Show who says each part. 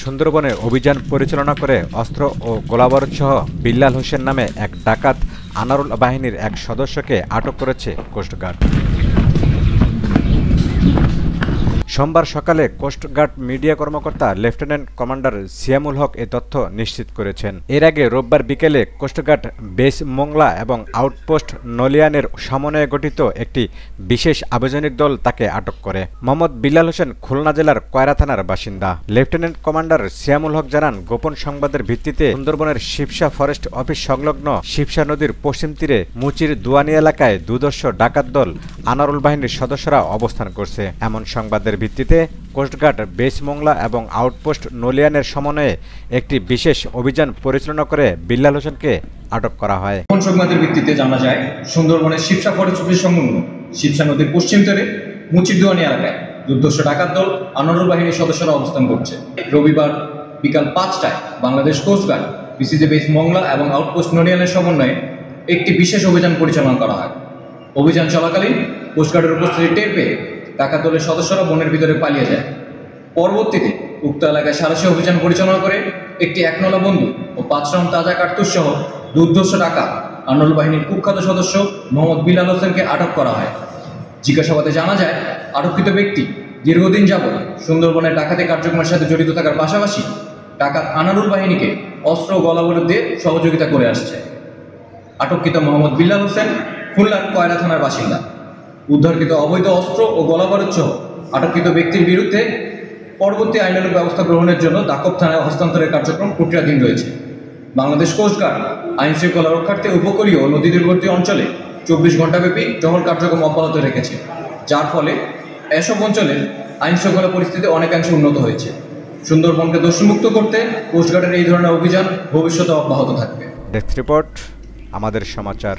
Speaker 1: সুন্দরবনে অভিযান পরিচালনা করে অস্ত্র ও গোলাবারুদ সহ বিল্লাল হোসেন নামে এক ডাকাত আনারুল বাহিনীর এক সদস্যকে আটক করেছে কোস্টগার্ড। সোমবার সকালে কোস্টগার্ড মিডিয়া কর্মকর্তা লেফটেন্যান্ট কমান্ডার সিয়ামুল হক এ তথ্য নিশ্চিত করেছেন। এর আগে রোববার বিকেলে কোস্টগার্ড বেস মোংলা এবং আউটপোস্ট নলিয়ানের সমন্বয়ে গঠিত একটি বিশেষ আভিযানিক দল তাকে আটক করে। মোহাম্মদ বিল্লাল হোসেন খুলনা জেলার কয়রা থানার বাসিন্দা। লেফটেন্যান্ট কমান্ডার সিয়ামুল হক জানান, গোপন সংবাদের ভিত্তিতে সুন্দরবনের শিবসা ফরেস্ট অফিস সংলগ্ন শিবসা নদীর পশ্চিম তীরে মুচির দুয়ানি এলাকায় দুর্ধর্ষ ডাকাত দল আনারুল বাহিনীর সদস্যরা অবস্থান করছে। এমন সংবাদের ভিত্তিতে কোস্টগার্ড বেস মোংলা এবং আউটপোস্ট নলিয়ানের সমন্বয়ে একটি বিশেষ অভিযান পরিচালনা করে বিল্লাল হোসেনকে আটক করা হয়।
Speaker 2: গোপন সংবাদের ভিত্তিতে জানা যায়, সুন্দরবনের শিবসা ফরেস্ট অফিস সংলগ্ন শিবসা নদীর পশ্চিম তীরে মুচির দুয়ানি এলাকায় দুর্ধর্ষ ডাকাত দল আনারুল বাহিনীর সদস্যরা অবস্থান করছে। রবিবার বিকাল 5টায় Bangladesh coast guard, BCG base Mongla এবং আউটপোস্ট নলিয়ানের সমন্বয়ে একটি বিশেষ অভিযান পরিচালনা করা হয়। অভিযান চলাকালীন কোস্টগার্ডের উপস্থিতি টের পেয়ে ডাকাত দলের সদস্যরা বনের ভিতরে পালিয়ে যায়। পরবর্তীতে উক্ত এলাকায় সাঁড়াশি অভিযান পরিচালনা করে একটি 1 নলা বন্দুক ও 5 রাউন্ড তাজা কার্তুজ সহ দুর্ধর্ষ ডাকাত আনারুল বাহিনীর কুখ্যাত সদস্য মোহাম্মদ বিল্লাল হোসেনকে আটক করা হয়। জিজ্ঞাসাবাদে জানা যায়, আটককৃত ব্যক্তি দীর্ঘদিন যাবৎ সুন্দরবনের ডাকাতি কার্যক্রমের সাথে জড়িত থাকার পাশাপাশি ডাকাত আনারুল বাহিনীকে অস্ত্র ও গোলাবারুদ দিয়ে সহযোগিতা করে আসছে। আটককৃত মোহাম্মদ বিল্লাল হোসেন খুলনার কয়রা থানার বাসিন্দা। উদ্ধারকৃত অবৈধ অস্ত্র ও গোলাবারুদ সহ আটককৃত ব্যক্তির বিরুদ্ধে পরবর্তী আইনানুগ ব্যবস্থা গ্রহণের জন্য দাকব থানায় হস্তান্তরের কার্যক্রম প্রক্রিয়াধীন রয়েছে। বাংলাদেশ কোস্টগার্ড আইন শৃঙ্খলা রক্ষার্থে উপকূলীয় নদী তীরবর্তী অঞ্চলে 24 ঘণ্টাব্যাপী টহল কার্যক্রম অব্যাহত রেখেছে, যার ফলে এসব অঞ্চলের আইন শৃঙ্খলা পরিস্থিতি অনেকাংশে উন্নত হয়েছে। সুন্দরবনকে দোষমুক্ত করতে কোস্টগার্ডের এই ধরনের অভিযান ভবিষ্যতে অব্যাহত থাকবে।
Speaker 1: ডেস্ক রিপোর্ট, আমাদের সমাচার।